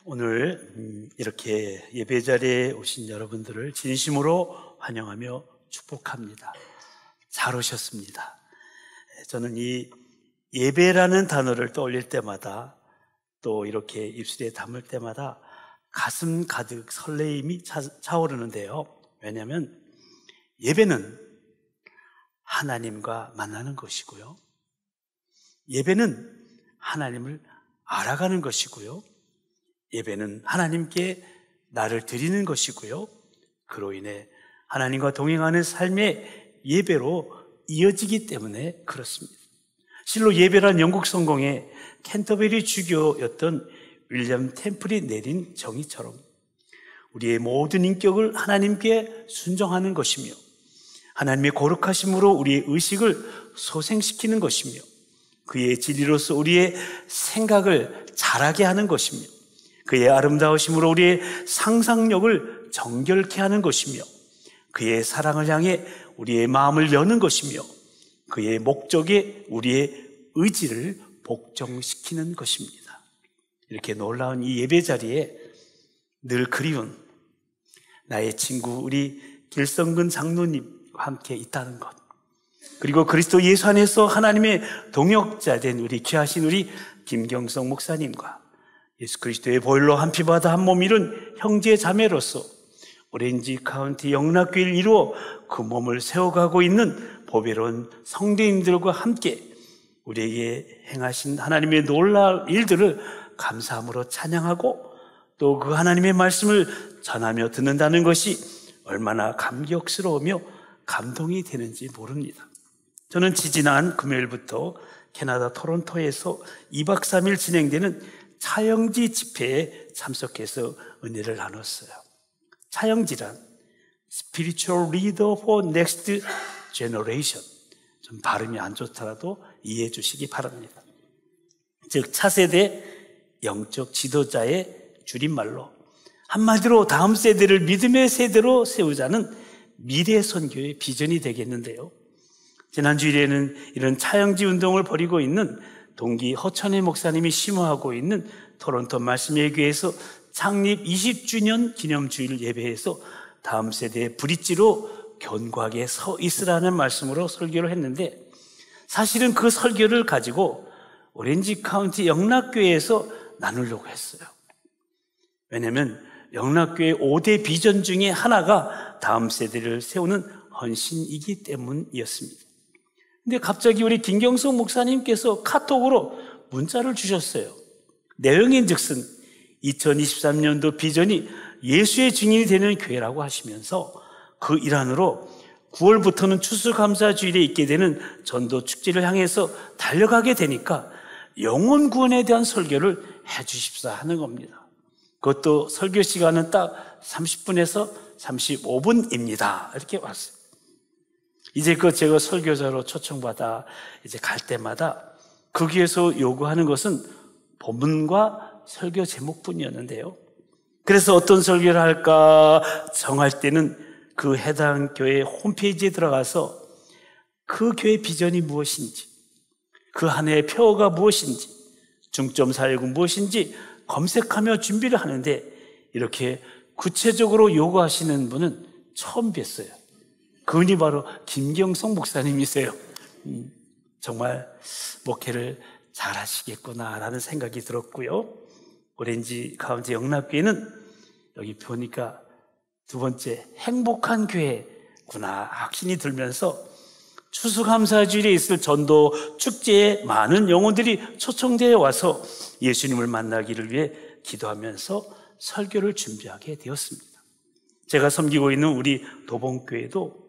오늘 이렇게 예배 자리에 오신 여러분들을 진심으로 환영하며 축복합니다. 잘 오셨습니다. 저는 이 예배라는 단어를 떠올릴 때마다 또 이렇게 입술에 담을 때마다 가슴 가득 설레임이 차오르는데요. 왜냐하면 예배는 하나님과 만나는 것이고요. 예배는 하나님을 알아가는 것이고요. 예배는 하나님께 나를 드리는 것이고요. 그로 인해 하나님과 동행하는 삶의 예배로 이어지기 때문에 그렇습니다. 실로 예배란 영국 성공의 캔터베리 주교였던 윌리엄 템플이 내린 정의처럼 우리의 모든 인격을 하나님께 순종하는 것이며 하나님의 거룩하심으로 우리의 의식을 소생시키는 것이며 그의 진리로서 우리의 생각을 자라게 하는 것이며 그의 아름다우심으로 우리의 상상력을 정결케 하는 것이며 그의 사랑을 향해 우리의 마음을 여는 것이며 그의 목적에 우리의 의지를 복종시키는 것입니다. 이렇게 놀라운 이 예배 자리에 늘 그리운 나의 친구 우리 길성근 장로님과 함께 있다는 것, 그리고 그리스도 예수 안에서 하나님의 동역자 된 우리 귀하신 우리 김경성 목사님과 예수 그리스도의 보혈로 한 피 받아 한 몸 이룬 형제 자매로서 오렌지 카운티 영락교회를 이루어 그 몸을 세워가고 있는 보배로운 성도님들과 함께 우리에게 행하신 하나님의 놀라운 일들을 감사함으로 찬양하고 또 그 하나님의 말씀을 전하며 듣는다는 것이 얼마나 감격스러우며 감동이 되는지 모릅니다. 저는 지지난 금요일부터 캐나다 토론토에서 2박 3일 진행되는 차영지 집회에 참석해서 은혜를 나눴어요. 차영지란 Spiritual Leader for Next Generation. 좀 발음이 안 좋더라도 이해해 주시기 바랍니다. 즉 차세대 영적 지도자의 줄임말로 한마디로 다음 세대를 믿음의 세대로 세우자는 미래 선교의 비전이 되겠는데요. 지난 주일에는 이런 차영지 운동을 벌이고 있는 동기 허천혜 목사님이 심호하고 있는 토론토 말씀의 교회에서 창립 20주년 기념주일 예배에서 다음 세대의 브릿지로 견고하게 서 있으라는 말씀으로 설교를 했는데, 사실은 그 설교를 가지고 오렌지 카운티 영락교회에서 나누려고 했어요. 왜냐하면 영락교회 5대 비전 중에 하나가 다음 세대를 세우는 헌신이기 때문이었습니다. 근데 갑자기 우리 김경석 목사님께서 카톡으로 문자를 주셨어요. 내용인즉슨 2023년도 비전이 예수의 증인이 되는 교회라고 하시면서 그 일환으로 9월부터는 추수감사주일에 있게 되는 전도 축제를 향해서 달려가게 되니까 영혼 구원에 대한 설교를 해 주십사 하는 겁니다. 그것도 설교 시간은 딱 30분에서 35분입니다. 이렇게 왔어요. 이제 제가 설교자로 초청받아 이제 갈 때마다 거기에서 요구하는 것은 본문과 설교 제목뿐이었는데요. 그래서 어떤 설교를 할까 정할 때는 그 해당 교회 홈페이지에 들어가서 그 교회 비전이 무엇인지, 그 한 해의 표어가 무엇인지, 중점 사역이 무엇인지 검색하며 준비를 하는데 이렇게 구체적으로 요구하시는 분은 처음 뵀어요. 그분이 바로 김경성 목사님이세요. 정말 목회를 잘 하시겠구나라는 생각이 들었고요. 오렌지 카운티 영락교회는 여기 보니까 두 번째 행복한 교회구나 확신이 들면서 추수감사주일에 있을 전도 축제에 많은 영혼들이 초청되어 와서 예수님을 만나기를 위해 기도하면서 설교를 준비하게 되었습니다. 제가 섬기고 있는 우리 도봉교회도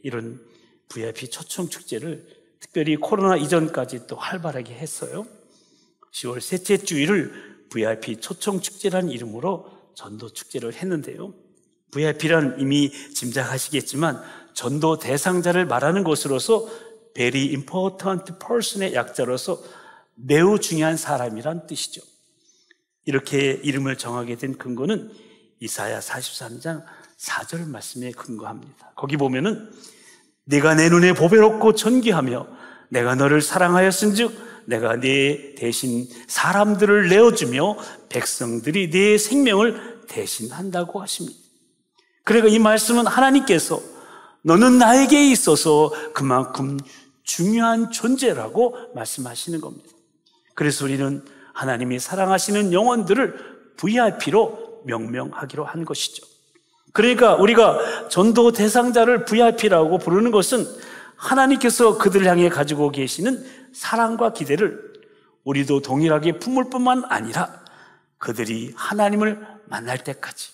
이런 VIP 초청 축제를 특별히 코로나 이전까지 또 활발하게 했어요. 10월 셋째 주일을 VIP 초청 축제라는 이름으로 전도 축제를 했는데요. VIP란 이미 짐작하시겠지만 전도 대상자를 말하는 것으로서 Very Important Person의 약자로서 매우 중요한 사람이란 뜻이죠. 이렇게 이름을 정하게 된 근거는 이사야 43장 4절 말씀에 근거합니다. 거기 보면은 내가 내 눈에 보배롭고 존귀하며 내가 너를 사랑하였은즉 내가 네 대신 사람들을 내어주며 백성들이 네 생명을 대신한다고 하십니다. 그러니까 이 말씀은 하나님께서 너는 나에게 있어서 그만큼 중요한 존재라고 말씀하시는 겁니다. 그래서 우리는 하나님이 사랑하시는 영혼들을 VIP로 명명하기로 한 것이죠. 그러니까 우리가 전도 대상자를 VIP라고 부르는 것은 하나님께서 그들을 향해 가지고 계시는 사랑과 기대를 우리도 동일하게 품을 뿐만 아니라 그들이 하나님을 만날 때까지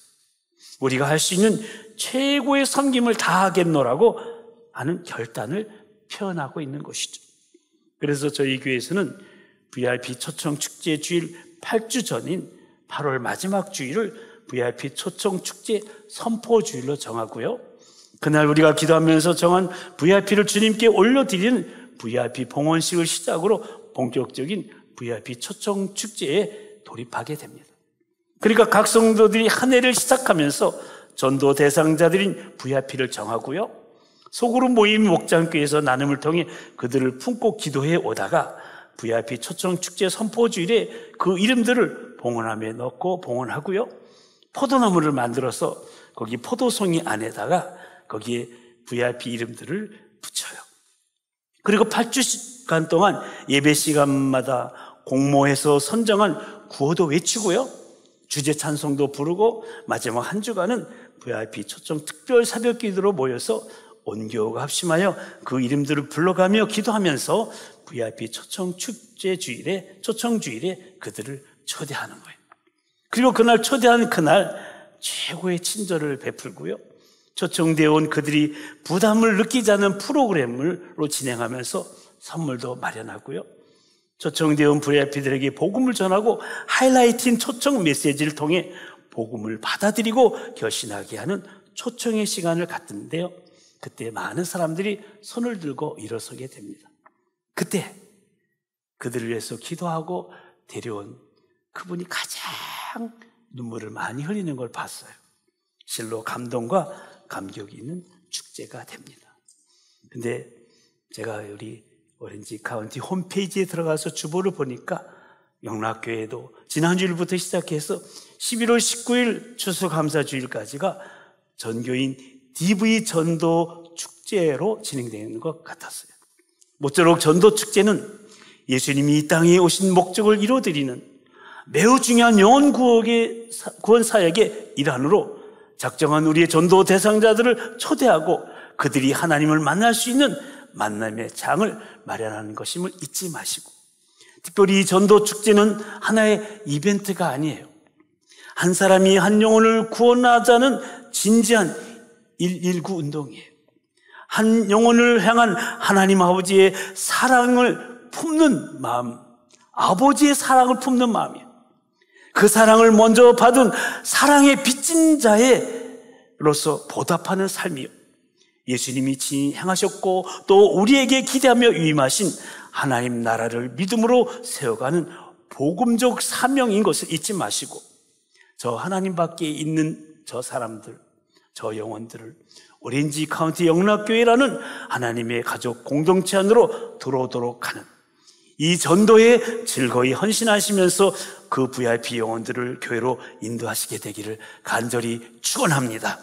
우리가 할 수 있는 최고의 섬김을 다하겠노라고 하는 결단을 표현하고 있는 것이죠. 그래서 저희 교회에서는 VIP 초청 축제 주일 8주 전인 8월 마지막 주일을 VIP 초청 축제 선포 주일로 정하고요. 그날 우리가 기도하면서 정한 VIP를 주님께 올려드리는 VIP 봉헌식을 시작으로 본격적인 VIP 초청 축제에 돌입하게 됩니다. 그러니까 각 성도들이 한 해를 시작하면서 전도 대상자들인 VIP를 정하고요. 소그룹 모임 목장교회에서 나눔을 통해 그들을 품고 기도해 오다가 VIP 초청 축제 선포 주일에 그 이름들을 봉헌함에 넣고 봉헌하고요. 포도나무를 만들어서 거기 포도송이 안에다가 거기에 VIP 이름들을 붙여요. 그리고 8주간 동안 예배 시간마다 공모해서 선정한 구호도 외치고요. 주제 찬송도 부르고 마지막 한 주간은 VIP 초청 특별 새벽 기도로 모여서 온교가 합심하여 그 이름들을 불러가며 기도하면서 VIP 초청 축제 주일에 초청 주일에 그들을 초대하는 거예요. 그리고 그날 초대하는 그날 최고의 친절을 베풀고요. 초청되어 온 그들이 부담을 느끼지 않는 프로그램으로 진행하면서 선물도 마련하고요. 초청되어 온 VIP들에게 복음을 전하고 하이라이트인 초청 메시지를 통해 복음을 받아들이고 결신하게 하는 초청의 시간을 갖는데요. 그때 많은 사람들이 손을 들고 일어서게 됩니다. 그때 그들을 위해서 기도하고 데려온 그분이 가장 눈물을 많이 흘리는 걸 봤어요. 실로 감동과 감격이 있는 축제가 됩니다. 근데 제가 우리 오렌지 카운티 홈페이지에 들어가서 주보를 보니까 영락교회도 지난주일부터 시작해서 11월 19일 추수감사주일까지가 전교인 DV 전도 축제로 진행되는 것 같았어요. 모쪼록 전도 축제는 예수님이 이 땅에 오신 목적을 이루어드리는 매우 중요한 영혼 구원 사역의 일환으로 작정한 우리의 전도 대상자들을 초대하고 그들이 하나님을 만날 수 있는 만남의 장을 마련하는 것임을 잊지 마시고, 특별히 이 전도 축제는 하나의 이벤트가 아니에요. 한 사람이 한 영혼을 구원하자는 진지한 119 운동이에요. 한 영혼을 향한 하나님 아버지의 사랑을 품는 마음, 아버지의 사랑을 품는 마음이에요. 그 사랑을 먼저 받은 사랑의 빚진 자로서 보답하는 삶이요, 예수님이 친히 행하셨고 또 우리에게 기대하며 위임하신 하나님 나라를 믿음으로 세워가는 복음적 사명인 것을 잊지 마시고, 저 하나님 밖에 있는 저 사람들, 저 영혼들을 오렌지 카운티 영락교회라는 하나님의 가족 공동체 안으로 들어오도록 하는 이 전도에 즐거이 헌신하시면서 그 VIP 영혼들을 교회로 인도하시게 되기를 간절히 축원합니다.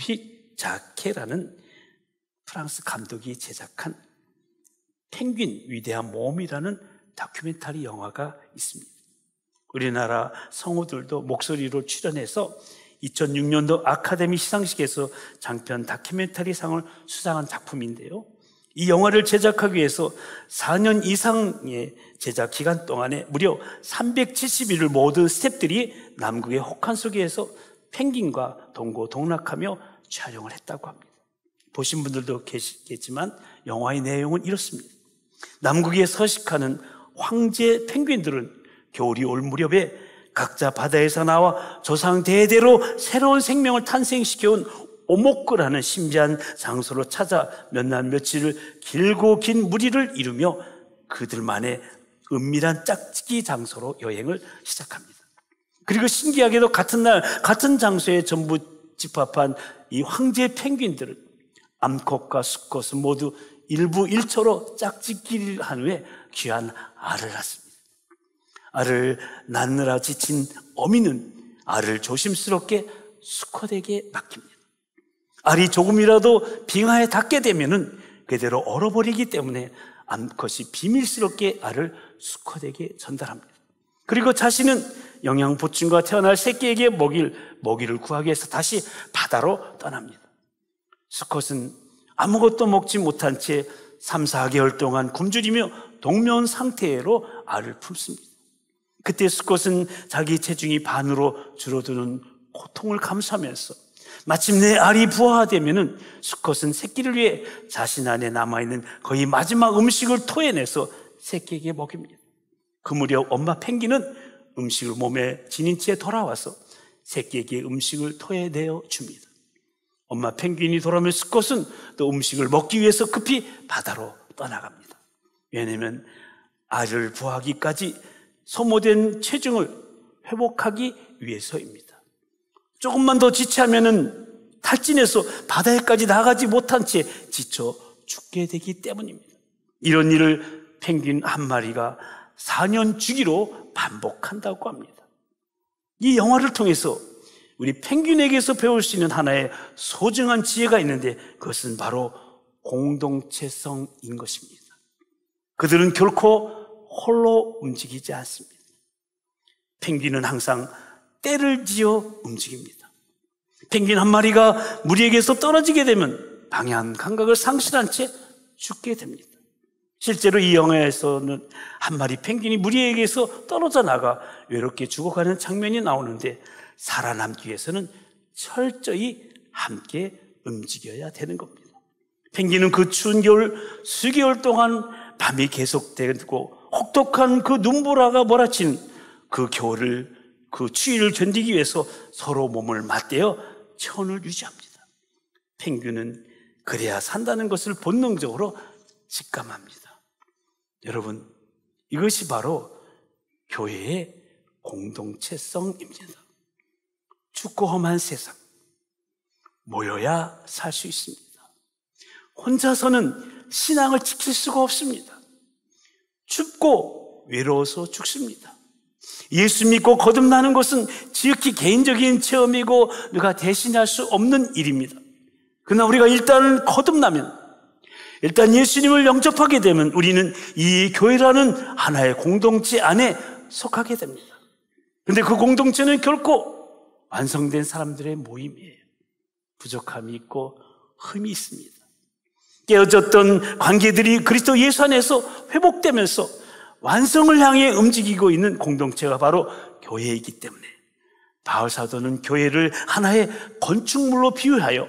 리 자케라는 프랑스 감독이 제작한 펭귄 위대한 몸이라는 다큐멘터리 영화가 있습니다. 우리나라 성우들도 목소리로 출연해서 2006년도 아카데미 시상식에서 장편 다큐멘터리 상을 수상한 작품인데요. 이 영화를 제작하기 위해서 4년 이상의 제작 기간 동안에 무려 370일을 모든 스태프들이 남극의 혹한 속에서 펭귄과 동고동락하며 촬영을 했다고 합니다. 보신 분들도 계시겠지만 영화의 내용은 이렇습니다. 남극에 서식하는 황제 펭귄들은 겨울이 올 무렵에 각자 바다에서 나와 조상 대대로 새로운 생명을 탄생시켜온 오목구라는 신비한 장소로 찾아 몇 날 며칠을 길고 긴 무리를 이루며 그들만의 은밀한 짝짓기 장소로 여행을 시작합니다. 그리고 신기하게도 같은 날 같은 장소에 전부 집합한 이 황제 펭귄들은 암컷과 수컷은 모두 일부 1초로 짝짓기를 한 후에 귀한 알을 낳습니다. 알을 낳느라 지친 어미는 알을 조심스럽게 수컷에게 맡깁니다. 알이 조금이라도 빙하에 닿게 되면은 그대로 얼어버리기 때문에 암컷이 비밀스럽게 알을 수컷에게 전달합니다. 그리고 자신은 영양 보충과 태어날 새끼에게 먹이를 구하기 위해서 다시 바다로 떠납니다. 수컷은 아무것도 먹지 못한 채 3, 4개월 동안 굶주리며 동면 상태로 알을 품습니다. 그때 수컷은 자기 체중이 반으로 줄어드는 고통을 감수하면서 마침내 알이 부화되면은 수컷은 새끼를 위해 자신 안에 남아있는 거의 마지막 음식을 토해내서 새끼에게 먹입니다. 그 무렵 엄마 펭귄은 음식을 몸에 지닌 채 돌아와서 새끼에게 음식을 토해내어 줍니다. 엄마 펭귄이 돌아오면 수컷은 또 음식을 먹기 위해서 급히 바다로 떠나갑니다. 왜냐하면 알을 부화하기까지 소모된 체중을 회복하기 위해서입니다. 조금만 더 지체하면은 탈진해서 바다에까지 나가지 못한 채 지쳐 죽게 되기 때문입니다. 이런 일을 펭귄 한 마리가 4년 주기로 반복한다고 합니다. 이 영화를 통해서 우리 펭귄에게서 배울 수 있는 하나의 소중한 지혜가 있는데 그것은 바로 공동체성인 것입니다. 그들은 결코 홀로 움직이지 않습니다. 펭귄은 항상 떼를 지어 움직입니다. 펭귄 한 마리가 무리에게서 떨어지게 되면 방향 감각을 상실한 채 죽게 됩니다. 실제로 이 영화에서는 한 마리 펭귄이 무리에게서 떨어져 나가 외롭게 죽어가는 장면이 나오는데 살아남기 위해서는 철저히 함께 움직여야 되는 겁니다. 펭귄은 그 추운 겨울 수개월 동안 밤이 계속되고 혹독한 그 눈보라가 몰아치는 그 겨울을 그 추위를 견디기 위해서 서로 몸을 맞대어 체온을 유지합니다. 펭귄은 그래야 산다는 것을 본능적으로 직감합니다. 여러분, 이것이 바로 교회의 공동체성입니다. 춥고 험한 세상, 모여야 살 수 있습니다. 혼자서는 신앙을 지킬 수가 없습니다. 춥고 외로워서 죽습니다. 예수 믿고 거듭나는 것은 지극히 개인적인 체험이고 누가 대신할 수 없는 일입니다. 그러나 우리가 일단 거듭나면, 일단 예수님을 영접하게 되면 우리는 이 교회라는 하나의 공동체 안에 속하게 됩니다. 그런데 그 공동체는 결코 완성된 사람들의 모임이에요. 부족함이 있고 흠이 있습니다. 깨어졌던 관계들이 그리스도 예수 안에서 회복되면서 완성을 향해 움직이고 있는 공동체가 바로 교회이기 때문에 바울 사도는 교회를 하나의 건축물로 비유하여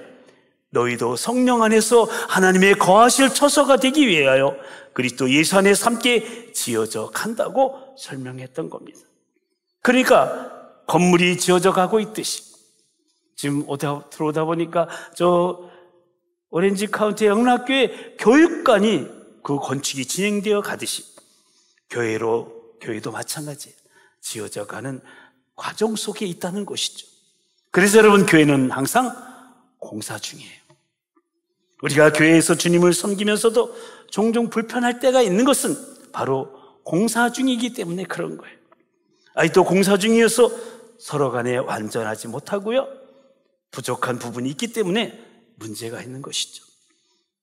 너희도 성령 안에서 하나님의 거하실 처소가 되기 위하여 그리스도 예수 안에서 함께 지어져 간다고 설명했던 겁니다. 그러니까 건물이 지어져 가고 있듯이 지금 들어오다 보니까 저 오렌지 카운티 영락교회 교육관이 그 건축이 진행되어 가듯이 교회도 마찬가지예요. 지어져 가는 과정 속에 있다는 것이죠. 그래서 여러분, 교회는 항상 공사 중이에요. 우리가 교회에서 주님을 섬기면서도 종종 불편할 때가 있는 것은 바로 공사 중이기 때문에 그런 거예요. 아직도 공사 중이어서 서로 간에 완전하지 못하고요, 부족한 부분이 있기 때문에 문제가 있는 것이죠.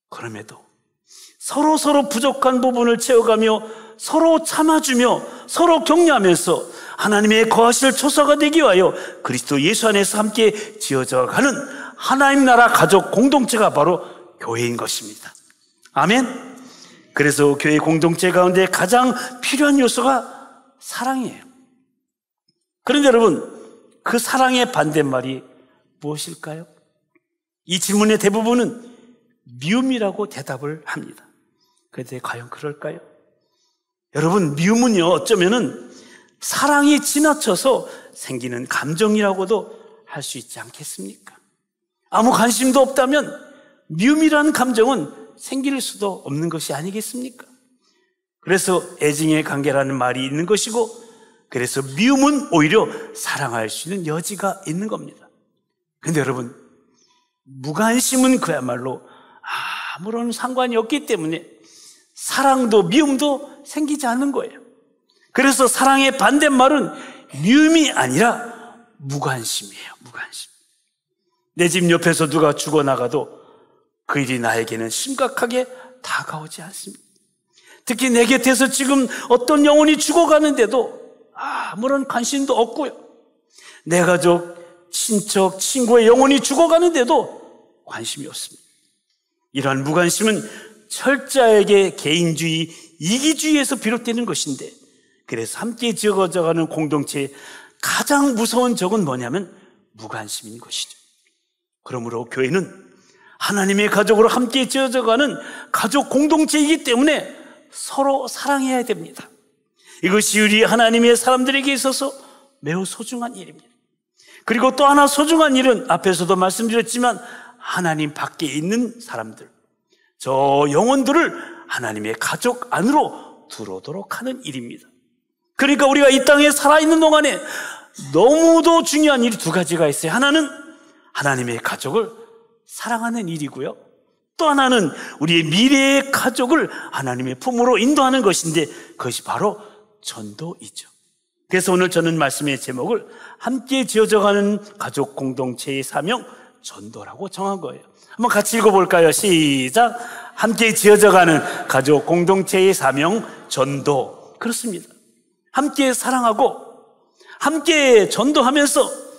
그럼에도 서로 부족한 부분을 채워가며 서로 참아주며 서로 격려하면서 하나님의 거하실 초소가 되기 위하여 그리스도 예수 안에서 함께 지어져 가는 하나님 나라 가족 공동체가 바로 교회인 것입니다. 아멘. 그래서 교회 공동체 가운데 가장 필요한 요소가 사랑이에요. 그런데 여러분, 그 사랑의 반대말이 무엇일까요? 이 질문의 대부분은 미움이라고 대답을 합니다. 그런데 과연 그럴까요? 여러분, 미움은요, 어쩌면은 사랑이 지나쳐서 생기는 감정이라고도 할 수 있지 않겠습니까? 아무 관심도 없다면 미움이라는 감정은 생길 수도 없는 것이 아니겠습니까? 그래서 애증의 관계라는 말이 있는 것이고, 그래서 미움은 오히려 사랑할 수 있는 여지가 있는 겁니다. 근데 여러분, 무관심은 그야말로 아무런 상관이 없기 때문에 사랑도 미움도 생기지 않는 거예요. 그래서 사랑의 반대말은 미움이 아니라 무관심이에요. 무관심. 내 집 옆에서 누가 죽어나가도 그 일이 나에게는 심각하게 다가오지 않습니다. 특히 내 곁에서 지금 어떤 영혼이 죽어가는데도 아무런 관심도 없고요. 내 가족, 친척, 친구의 영혼이 죽어가는데도 관심이 없습니다. 이러한 무관심은 철저하게 개인주의, 이기주의에서 비롯되는 것인데, 그래서 함께 지어져가는 공동체의 가장 무서운 적은 뭐냐면 무관심인 것이죠. 그러므로 교회는 하나님의 가족으로 함께 지어져가는 가족 공동체이기 때문에 서로 사랑해야 됩니다. 이것이 우리 하나님의 사람들에게 있어서 매우 소중한 일입니다. 그리고 또 하나 소중한 일은 앞에서도 말씀드렸지만 하나님 밖에 있는 사람들, 저 영혼들을 하나님의 가족 안으로 들어오도록 하는 일입니다. 그러니까 우리가 이 땅에 살아있는 동안에 너무도 중요한 일이 두 가지가 있어요. 하나는 하나님의 가족을 사랑하는 일이고요, 또 하나는 우리의 미래의 가족을 하나님의 품으로 인도하는 것인데, 그것이 바로 전도이죠. 그래서 오늘 저는 말씀의 제목을 함께 지어져가는 가족 공동체의 사명, 전도라고 정한 거예요. 한번 같이 읽어볼까요? 시작. 함께 지어져가는 가족 공동체의 사명, 전도. 그렇습니다. 함께 사랑하고 함께 전도하면서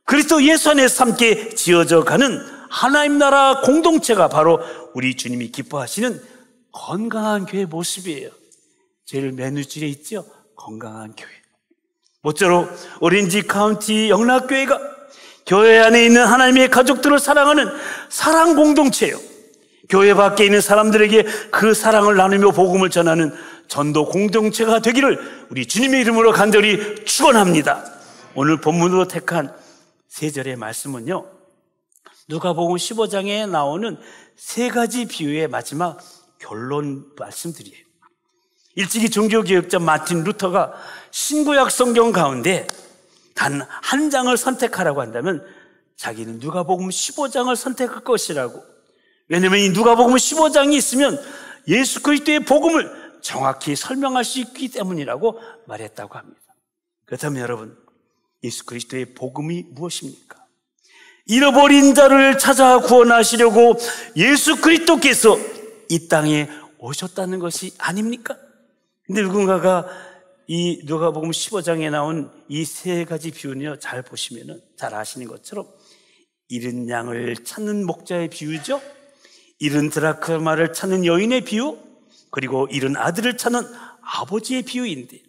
그리스도 예수 안에서 함께 지어져가는 하나님 나라 공동체가 바로 우리 주님이 기뻐하시는 건강한 교회 모습이에요. 제일 맨 위줄에 있죠? 건강한 교회. 모쪼록 오렌지 카운티 영락교회가 교회 안에 있는 하나님의 가족들을 사랑하는 사랑 공동체예요. 교회 밖에 있는 사람들에게 그 사랑을 나누며 복음을 전하는 전도 공동체가 되기를 우리 주님의 이름으로 간절히 축원합니다. 오늘 본문으로 택한 세 절의 말씀은요, 누가복음 15장에 나오는 세 가지 비유의 마지막 결론 말씀들이에요. 일찍이 종교개혁자 마틴 루터가 신구약 성경 가운데 단 한 장을 선택하라고 한다면 자기는 누가복음 15장을 선택할 것이라고. 왜냐하면 이 누가복음 15장이 있으면 예수 그리스도의 복음을 정확히 설명할 수 있기 때문이라고 말했다고 합니다. 그렇다면 여러분, 예수 그리스도의 복음이 무엇입니까? 잃어버린 자를 찾아 구원하시려고 예수 그리스도께서 이 땅에 오셨다는 것이 아닙니까? 근데 누군가가 이 누가복음 15장에 나온 이 세 가지 비유는요, 잘 보시면은 잘 아시는 것처럼 잃은 양을 찾는 목자의 비유죠, 잃은 드라크마를 찾는 여인의 비유, 그리고 잃은 아들을 찾는 아버지의 비유인데,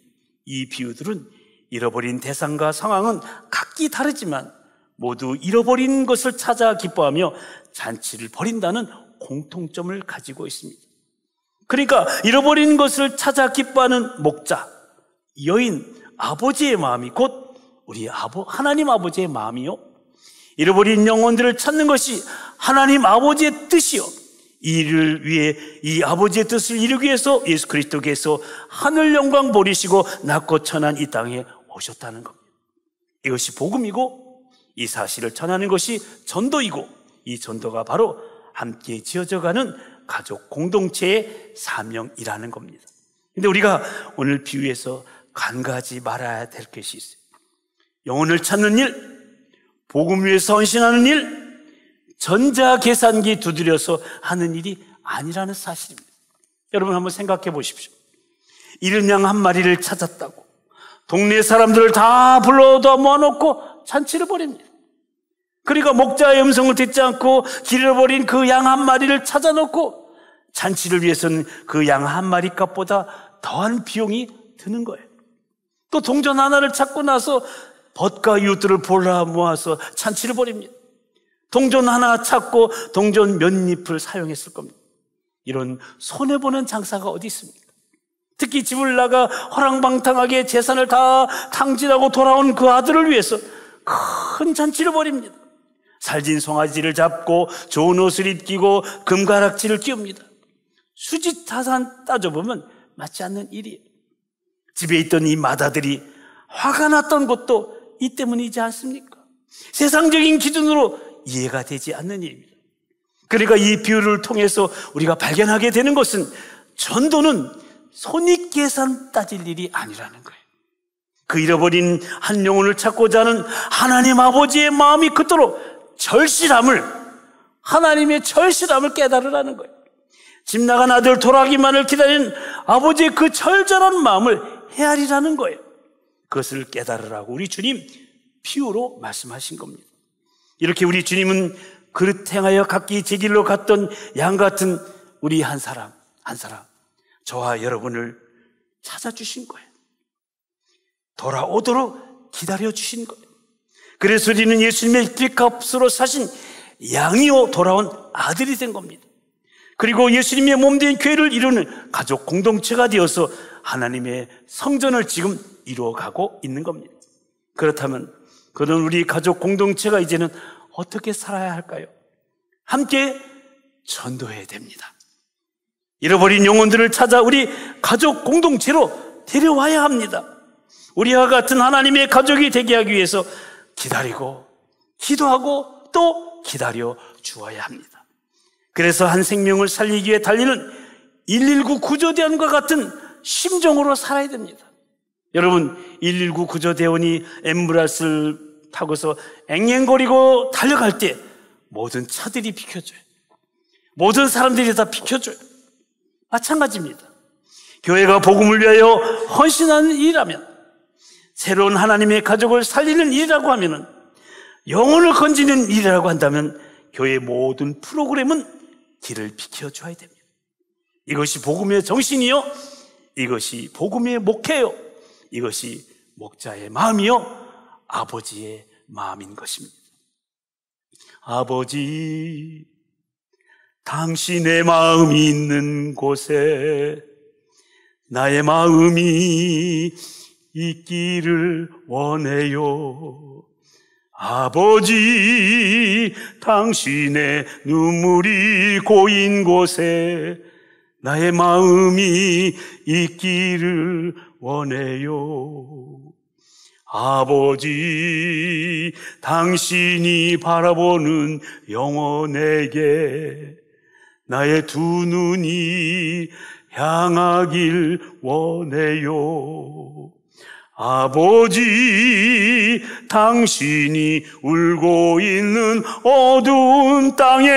이 비유들은 잃어버린 대상과 상황은 각기 다르지만 모두 잃어버린 것을 찾아 기뻐하며 잔치를 벌인다는 공통점을 가지고 있습니다. 그러니까 잃어버린 것을 찾아 기뻐하는 목자, 여인, 아버지의 마음이 곧 우리 하나님 아버지의 마음이요, 잃어버린 영혼들을 찾는 것이 하나님 아버지의 뜻이요, 이를 위해 이 아버지의 뜻을 이루기 위해서 예수 그리스도께서 하늘 영광 버리시고 낮고 천한 이 땅에 오셨다는 겁니다. 이것이 복음이고 이 사실을 전하는 것이 전도이고, 이 전도가 바로 함께 지어져가는 가족 공동체의 사명이라는 겁니다. 근데 우리가 오늘 비유에서 간과하지 말아야 될 것이 있어요. 영혼을 찾는 일, 복음 위해서 헌신하는 일, 전자계산기 두드려서 하는 일이 아니라는 사실입니다. 여러분 한번 생각해 보십시오. 잃은 양 한 마리를 찾았다고 동네 사람들을 다 불러다 모아놓고 잔치를 벌입니다. 그러니까 목자의 음성을 듣지 않고 길잃어버린 그 양 한 마리를 찾아놓고 잔치를 위해서는 그 양 한 마리 값보다 더한 비용이 드는 거예요. 또 동전 하나를 찾고 나서 벗과 이웃들을 골라 모아서 잔치를 벌입니다. 동전 하나 찾고 동전 몇 잎을 사용했을 겁니다. 이런 손해보는 장사가 어디 있습니까? 특히 집을 나가 허랑방탕하게 재산을 다 탕진하고 돌아온 그 아들을 위해서 큰 잔치를 벌입니다. 살진 송아지를 잡고 좋은 옷을 입히고 금가락지를 끼웁니다. 수지타산 따져보면 맞지 않는 일이에요. 집에 있던 이 마다들이 화가 났던 것도 이 때문이지 않습니까? 세상적인 기준으로 이해가 되지 않는 일입니다. 그러니까 이 비유를 통해서 우리가 발견하게 되는 것은 전도는 손익계산 따질 일이 아니라는 거예요. 그 잃어버린 한 영혼을 찾고자 하는 하나님 아버지의 마음이 그토록 절실함을, 하나님의 절실함을 깨달으라는 거예요. 집 나간 아들 돌아가기만을 기다리는 아버지의 그 절절한 마음을 헤아리라는 거예요. 그것을 깨달으라고 우리 주님 비유로 말씀하신 겁니다. 이렇게 우리 주님은 그릇 행하여 각기 제 길로 갔던 양 같은 우리 한 사람 저와 여러분을 찾아주신 거예요. 돌아오도록 기다려주신 거예요. 그래서 우리는 예수님의 빚값으로 사신 양이요 돌아온 아들이 된 겁니다. 그리고 예수님의 몸된 교회를 이루는 가족 공동체가 되어서 하나님의 성전을 지금 이루어가고 있는 겁니다. 그렇다면 그런 우리 가족 공동체가 이제는 어떻게 살아야 할까요? 함께 전도해야 됩니다. 잃어버린 영혼들을 찾아 우리 가족 공동체로 데려와야 합니다. 우리와 같은 하나님의 가족이 되게 하기 위해서 기다리고 기도하고 또 기다려 주어야 합니다. 그래서 한 생명을 살리기 위해 달리는 119 구조대원과 같은 심정으로 살아야 됩니다. 여러분, 119 구조대원이 앰뷸런스를 타고서 앵앵거리고 달려갈 때 모든 차들이 비켜줘요. 모든 사람들이 다 비켜줘요. 마찬가지입니다. 교회가 복음을 위하여 헌신하는 일이라면, 새로운 하나님의 가족을 살리는 일이라고 하면은, 영혼을 건지는 일이라고 한다면 교회의 모든 프로그램은 길을 비켜줘야 됩니다. 이것이 복음의 정신이요, 이것이 복음의 목회요, 이것이 목자의 마음이요, 아버지의 마음인 것입니다. 아버지, 당신의 마음이 있는 곳에 나의 마음이 있기를 원해요. 아버지, 당신의 눈물이 고인 곳에 나의 마음이 있기를 원해요. 아버지, 당신이 바라보는 영혼에게 나의 두 눈이 향하길 원해요. 아버지, 당신이 울고 있는 어두운 땅에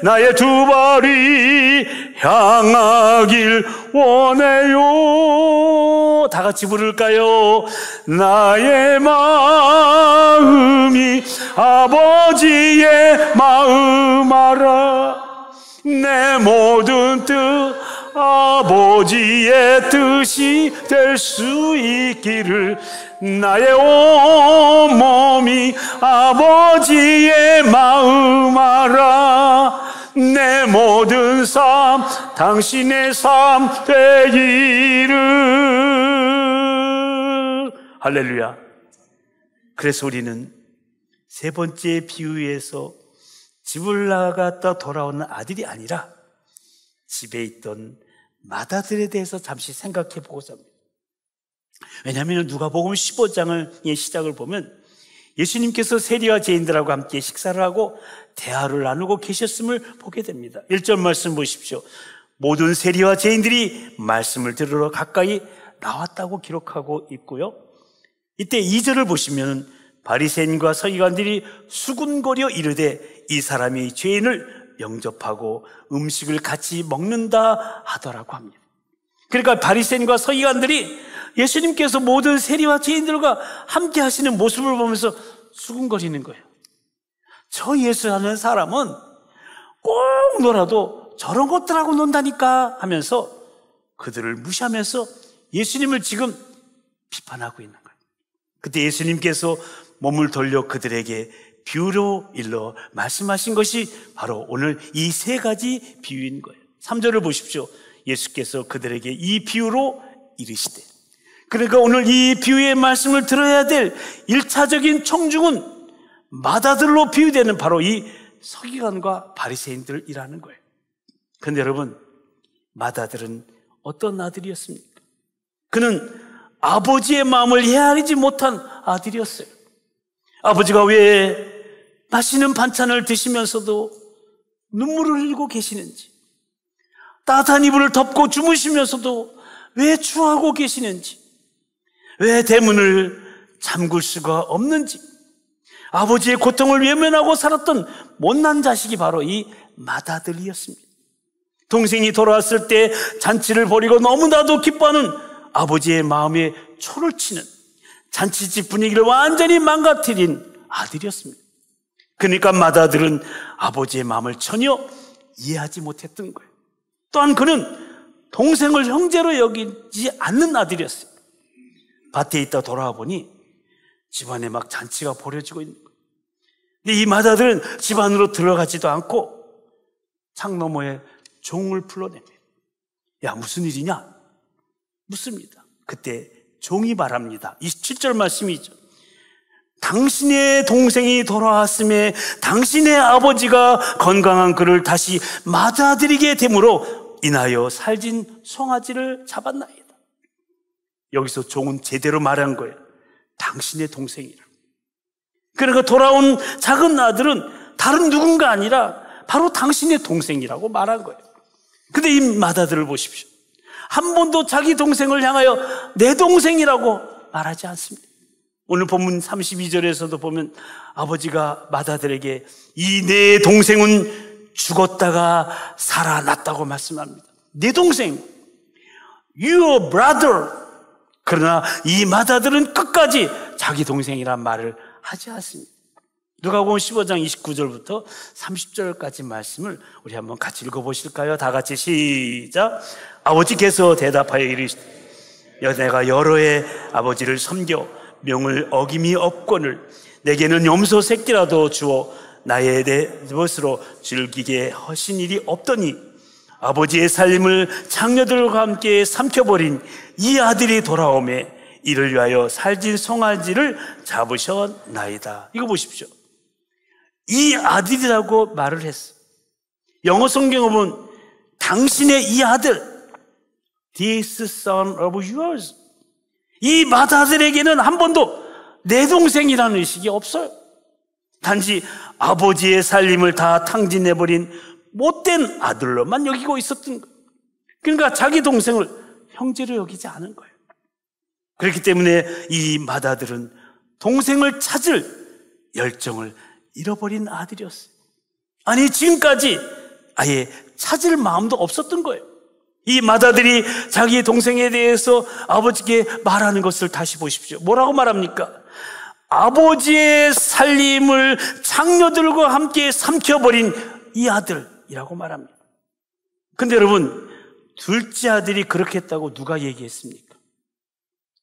나의 두 발이 향하길 원해요. 다 같이 부를까요? 나의 마음이 아버지의 마음 알아. 내 모든 뜻 아버지의 뜻이 될 수 있기를. 나의 온 몸이 아버지의 마음 알아. 내 모든 삶 당신의 삶 되기를. 할렐루야. 그래서 우리는 세 번째 비유에서 집을 나갔다 돌아오는 아들이 아니라 집에 있던 맏아들에 대해서 잠시 생각해 보고자 합니다. 왜냐하면 누가복음 15장의 시작을 보면 예수님께서 세리와 죄인들하고 함께 식사를 하고 대화를 나누고 계셨음을 보게 됩니다. 1절 말씀 보십시오. 모든 세리와 죄인들이 말씀을 들으러 가까이 나왔다고 기록하고 있고요. 이때 2절을 보시면 바리새인과 서기관들이 수군거려 이르되 이 사람이 죄인을 영접하고 음식을 같이 먹는다 하더라고 합니다. 그러니까 바리새인과 서기관들이 예수님께서 모든 세리와 죄인들과 함께 하시는 모습을 보면서 수군거리는 거예요. 저 예수라는 사람은 꼭 놀아도 저런 것들하고 논다니까 하면서 그들을 무시하면서 예수님을 지금 비판하고 있는 거예요. 그때 예수님께서 몸을 돌려 그들에게 비유로 일러 말씀하신 것이 바로 오늘 이 세 가지 비유인 거예요. 3절을 보십시오. 예수께서 그들에게 이 비유로 이르시되. 그러니까 오늘 이 비유의 말씀을 들어야 될 1차적인 청중은 맏아들로 비유되는 바로 이 서기관과 바리새인들이라는 거예요. 그런데 여러분, 맏아들은 어떤 아들이었습니까? 그는 아버지의 마음을 헤아리지 못한 아들이었어요. 아버지가 왜 맛있는 반찬을 드시면서도 눈물을 흘리고 계시는지, 따뜻한 이불을 덮고 주무시면서도 왜 추하고 계시는지, 왜 대문을 잠글 수가 없는지, 아버지의 고통을 외면하고 살았던 못난 자식이 바로 이 맏아들이었습니다. 동생이 돌아왔을 때 잔치를 벌이고 너무나도 기뻐하는 아버지의 마음에 초를 치는, 잔치집 분위기를 완전히 망가뜨린 아들이었습니다. 그러니까 맏아들은 아버지의 마음을 전혀 이해하지 못했던 거예요. 또한 그는 동생을 형제로 여기지 않는 아들이었어요. 밭에 있다 돌아와 보니 집안에 막 잔치가 벌어지고 있는 거예요. 근데 이 맏아들은 집 안으로 들어가지도 않고 창 너머에 종을 불러냅니다. 야, 무슨 일이냐? 묻습니다. 그때 종이 말합니다. 27절 말씀이죠. 당신의 동생이 돌아왔음에 당신의 아버지가 건강한 그를 다시 맏아들에게 됨으로 인하여 살진 송아지를 잡았나이다. 여기서 종은 제대로 말한 거예요. 당신의 동생이라. 그러니까 돌아온 작은 아들은 다른 누군가 아니라 바로 당신의 동생이라고 말한 거예요. 근데 이 맏아들을 보십시오. 한 번도 자기 동생을 향하여 내 동생이라고 말하지 않습니다. 오늘 본문 32절에서도 보면 아버지가 맏아들에게 이 내 동생은 죽었다가 살아났다고 말씀합니다. 내 동생, your brother. 그러나 이 맏아들은 끝까지 자기 동생이란 말을 하지 않습니다. 누가복음 15장 29절부터 30절까지 말씀을 우리 한번 같이 읽어보실까요? 다 같이 시작. 아버지께서 대답하여 이르시되 내가 여러 해 아버지를 섬겨 명을 어김이 없거늘 내게는 염소 새끼라도 주어 나의 내 것으로 즐기게 하신 일이 없더니 아버지의 삶을 장녀들과 함께 삼켜버린 이 아들이 돌아오매 이를 위하여 살진 송아지를 잡으셨나이다. 이거 보십시오. 이 아들이라고 말을 했어. 영어 성경을 보면 당신의 이 아들, this son of yours. 이 맏아들에게는 한 번도 내 동생이라는 의식이 없어요. 단지 아버지의 살림을 다 탕진해버린 못된 아들로만 여기고 있었던 거예요. 그러니까 자기 동생을 형제로 여기지 않은 거예요. 그렇기 때문에 이 맏아들은 동생을 찾을 열정을 잃어버린 아들이었어요. 아니, 지금까지 아예 찾을 마음도 없었던 거예요. 이 맏아들이 자기 동생에 대해서 아버지께 말하는 것을 다시 보십시오. 뭐라고 말합니까? 아버지의 살림을 장녀들과 함께 삼켜버린 이 아들이라고 말합니다. 근데 여러분, 둘째 아들이 그렇게 했다고 누가 얘기했습니까?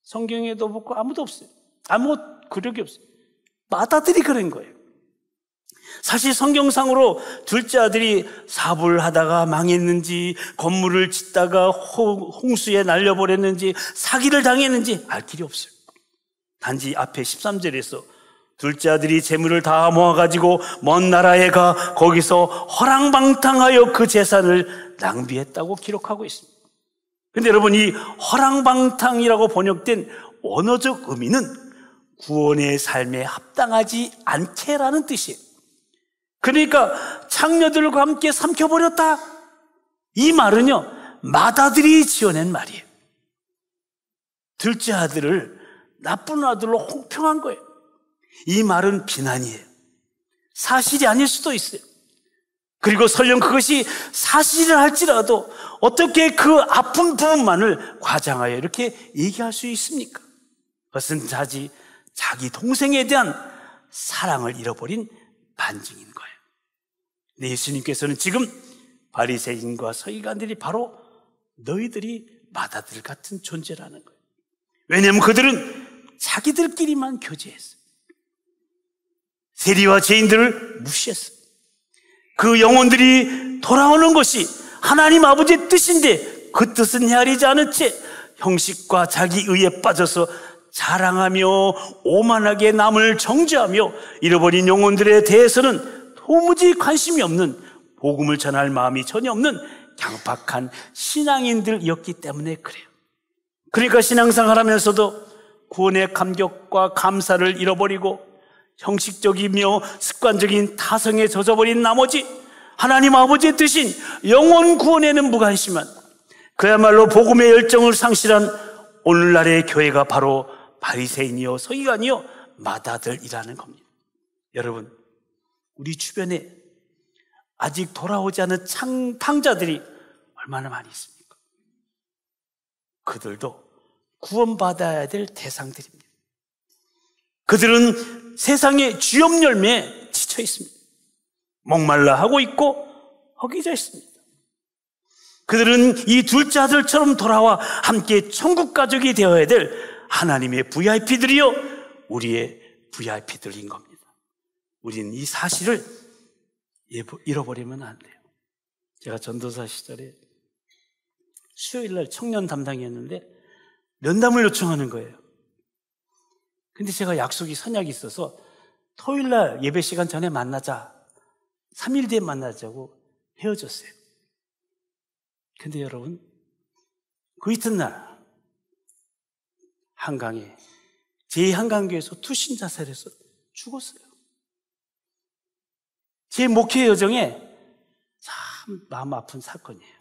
성경에도 없고 아무도 없어요. 아무 그력이 없어요. 맏아들이 그런 거예요. 사실 성경상으로 둘째 아들이 사업을 하다가 망했는지, 건물을 짓다가 홍수에 날려버렸는지, 사기를 당했는지 알 길이 없어요. 단지 앞에 13절에서 둘째 아들이 재물을 다 모아가지고 먼 나라에 가 거기서 허랑방탕하여 그 재산을 낭비했다고 기록하고 있습니다. 근데 여러분, 이 허랑방탕이라고 번역된 원어적 의미는 구원의 삶에 합당하지 않게라는 뜻이에요. 그러니까 창녀들과 함께 삼켜버렸다. 이 말은요, 맏아들이 지어낸 말이에요. 둘째 아들을 나쁜 아들로 홍평한 거예요. 이 말은 비난이에요. 사실이 아닐 수도 있어요. 그리고 설령 그것이 사실이라 할지라도 어떻게 그 아픈 부분만을 과장하여 이렇게 얘기할 수 있습니까? 그것은 자기 동생에 대한 사랑을 잃어버린 반증인 거예요. 근데 예수님께서는 지금 바리새인과 서기관들이 바로 너희들이 맏아들 같은 존재라는 거예요. 왜냐하면 그들은 자기들끼리만 교제했어요. 세리와 죄인들을 무시했어요. 그 영혼들이 돌아오는 것이 하나님 아버지의 뜻인데 그 뜻은 헤아리지 않은 채 형식과 자기 의에 빠져서 자랑하며 오만하게 남을 정죄하며 잃어버린 영혼들에 대해서는 도무지 관심이 없는, 복음을 전할 마음이 전혀 없는 강박한 신앙인들이었기 때문에 그래요. 그러니까 신앙생활 하면서도 구원의 감격과 감사를 잃어버리고 형식적이며 습관적인 타성에 젖어버린 나머지 하나님 아버지의 뜻인 영혼 구원에는 무관심한, 그야말로 복음의 열정을 상실한 오늘날의 교회가 바로 바리새인이요 서기관이요 마다들이라는 겁니다. 여러분, 우리 주변에 아직 돌아오지 않은 탕자들이 얼마나 많이 있습니까? 그들도 구원받아야 될 대상들입니다. 그들은 세상의 주염 열매에 지쳐 있습니다. 목말라 하고 있고 허기져 있습니다. 그들은 이 둘째 아들처럼 돌아와 함께 천국 가족이 되어야 될 하나님의 VIP들이요 우리의 VIP들인 겁니다. 우리는 이 사실을 잃어버리면 안 돼요. 제가 전도사 시절에 수요일날 청년 담당이었는데 면담을 요청하는 거예요. 근데 제가 약속이 선약이 있어서 토요일날 예배 시간 전에 만나자, 3일 뒤에 만나자고 헤어졌어요. 근데 여러분, 그 이튿날 한강에 제2한강교에서 투신 자살해서 죽었어요. 제 목회 여정에 참 마음 아픈 사건이에요.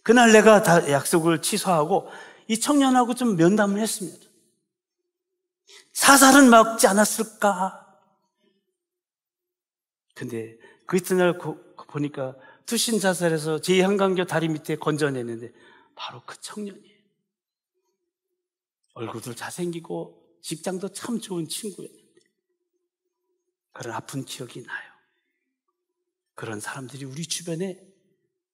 그날 내가 다 약속을 취소하고 이 청년하고 좀 면담을 했습니다. 사살은 막지 않았을까? 근데 그 이튿날 보니까 투신 자살해서 제2한강교 다리 밑에 건져냈는데 바로 그 청년이에요. 얼굴도 잘생기고 직장도 참 좋은 친구였는데 그런 아픈 기억이 나요. 그런 사람들이 우리 주변에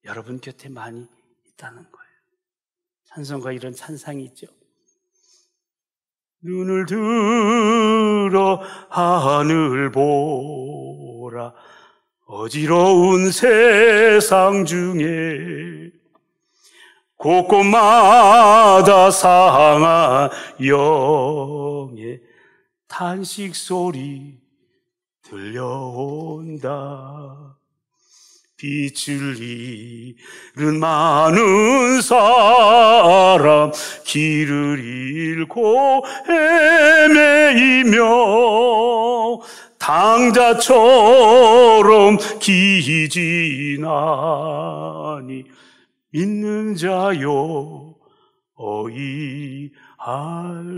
여러분 곁에 많이 있다는 거예요. 찬송가 이런 찬상이 있죠. 눈을 들어 하늘 보라, 어지러운 세상 중에 곳곳마다 상한 영의 탄식 소리 들려온다. 빛을 잃은 많은 사람 길을 잃고 헤매이며 당자처럼 기진하니 믿는 자여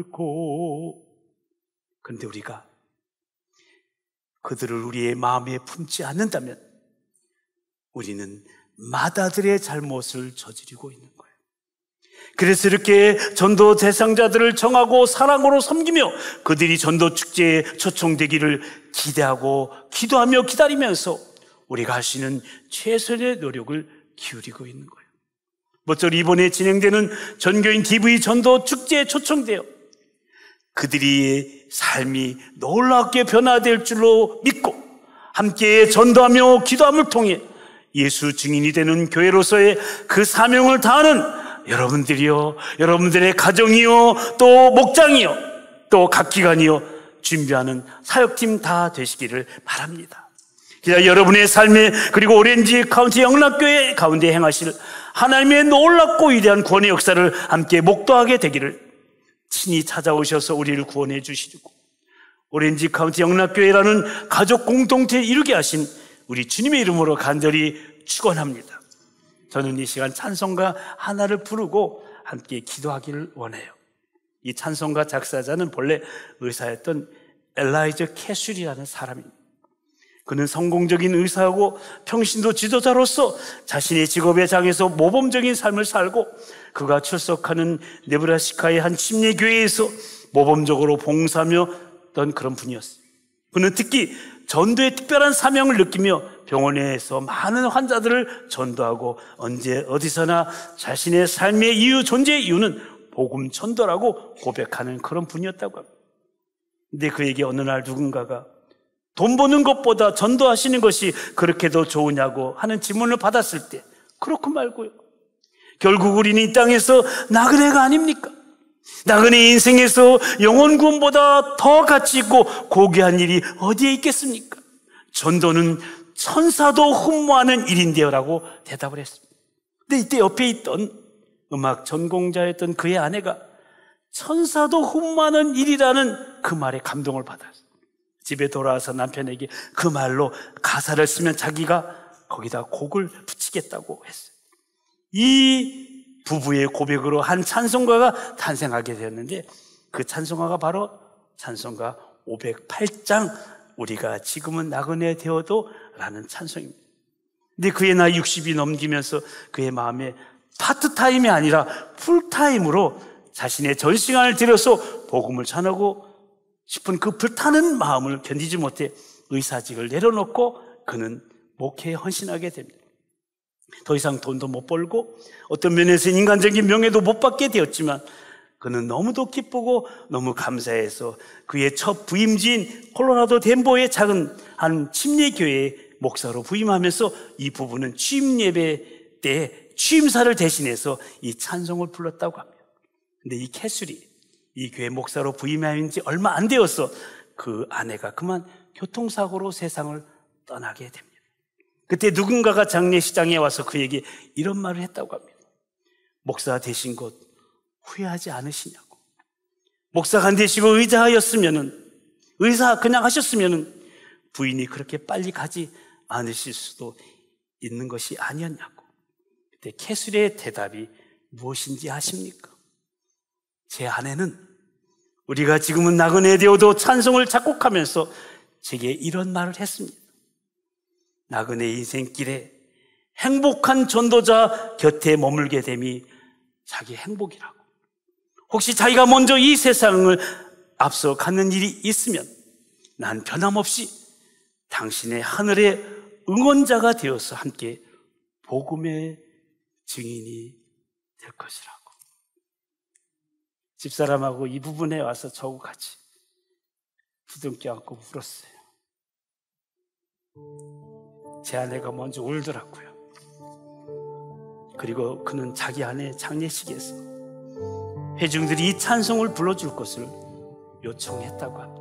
어이할꼬. 그런데 우리가 그들을 우리의 마음에 품지 않는다면 우리는 마다들의 잘못을 저지르고 있는 거예요. 그래서 이렇게 전도 대상자들을 정하고 사랑으로 섬기며 그들이 전도 축제에 초청되기를 기대하고 기도하며 기다리면서 우리가 할 수 있는 최선의 노력을 기울이고 있는 거예요. 모쪼록 이번에 진행되는 전교인 TV 전도 축제에 초청되어 그들의 삶이 놀랍게 변화될 줄로 믿고 함께 전도하며 기도함을 통해 예수 증인이 되는 교회로서의 그 사명을 다하는 여러분들이요, 여러분들의 가정이요, 또 목장이요, 또 각 기관이요 준비하는 사역팀 다 되시기를 바랍니다. 기자 여러분의 삶에 그리고 오렌지 카운티 영락교회 가운데 행하실 하나님의 놀랍고 위대한 구원의 역사를 함께 목도하게 되기를 친히 찾아오셔서 우리를 구원해 주시고 오렌지 카운티 영락교회라는 가족 공동체에 이루게 하신 우리 주님의 이름으로 간절히 축원합니다. 저는 이 시간 찬송가 하나를 부르고 함께 기도하기를 원해요. 이 찬송가 작사자는 본래 의사였던 엘라이저 캐슐이라는 사람입니다. 그는 성공적인 의사하고 평신도 지도자로서 자신의 직업의 장에서 모범적인 삶을 살고 그가 출석하는 네브라스카의 한 침례교회에서 모범적으로 봉사하며 던 그런 분이었어요. 그는 특히 전도의 특별한 사명을 느끼며 병원에서 많은 환자들을 전도하고 언제 어디서나 자신의 삶의 이유, 존재의 이유는 복음 전도라고 고백하는 그런 분이었다고 합니다. 근데 그에게 어느 날 누군가가 돈 버는 것보다 전도하시는 것이 그렇게 더 좋으냐고 하는 질문을 받았을 때 그렇고 말고요. 결국 우리는 이 땅에서 나그네가 아닙니까? 나그네 인생에서 영혼 구원보다 더 가치 있고 고귀한 일이 어디에 있겠습니까? 전도는 천사도 흠모하는 일인데요라고 대답을 했습니다. 근데 이때 옆에 있던 음악 전공자였던 그의 아내가 천사도 흠모하는 일이라는 그 말에 감동을 받았어요. 집에 돌아와서 남편에게 그 말로 가사를 쓰면 자기가 거기다 곡을 붙이겠다고 했어요. 이 부부의 고백으로 한 찬송가가 탄생하게 되었는데 그 찬송가가 바로 찬송가 508장 우리가 지금은 나그네 되어도 라는 찬송입니다. 근데 그의 나이 60이 넘기면서 그의 마음에 파트타임이 아니라 풀타임으로 자신의 전 시간을 들여서 복음을 전하고 싶은 그 불타는 마음을 견디지 못해 의사직을 내려놓고 그는 목회에 헌신하게 됩니다. 더 이상 돈도 못 벌고 어떤 면에서는 인간적인 명예도 못 받게 되었지만 그는 너무도 기쁘고 너무 감사해서 그의 첫 부임지인 콜로라도 덴버의 작은 한 침례교회의 목사로 부임하면서 이 부부는 취임 예배 때 취임사를 대신해서 이 찬송을 불렀다고 합니다. 근데 이 캐슬이 이 교회 목사로 부임한 지 얼마 안 되어서 그 아내가 그만 교통사고로 세상을 떠나게 됩니다. 그때 누군가가 장례식장에 와서 그에게 이런 말을 했다고 합니다. 목사 되신 것 후회하지 않으시냐고. 목사가 안 되시고 의사 그냥 하셨으면은 부인이 그렇게 빨리 가지 않으실 수도 있는 것이 아니었냐고. 그때 캐슬의 대답이 무엇인지 아십니까? 제 아내는 우리가 지금은 나그네 되어도 찬송을 작곡하면서 제게 이런 말을 했습니다. 나그네 인생길에 행복한 전도자 곁에 머물게 됨이 자기 행복이라고. 혹시 자기가 먼저 이 세상을 앞서 가는 일이 있으면 난 변함없이 당신의 하늘의 응원자가 되어서 함께 복음의 증인이 될 것이라고. 집사람하고 이 부분에 와서 저하고 같이 부둥켜 안고 울었어요. 제 아내가 먼저 울더라고요. 그리고 그는 자기 아내 장례식에서 회중들이 이 찬송을 불러줄 것을 요청했다고 합니다.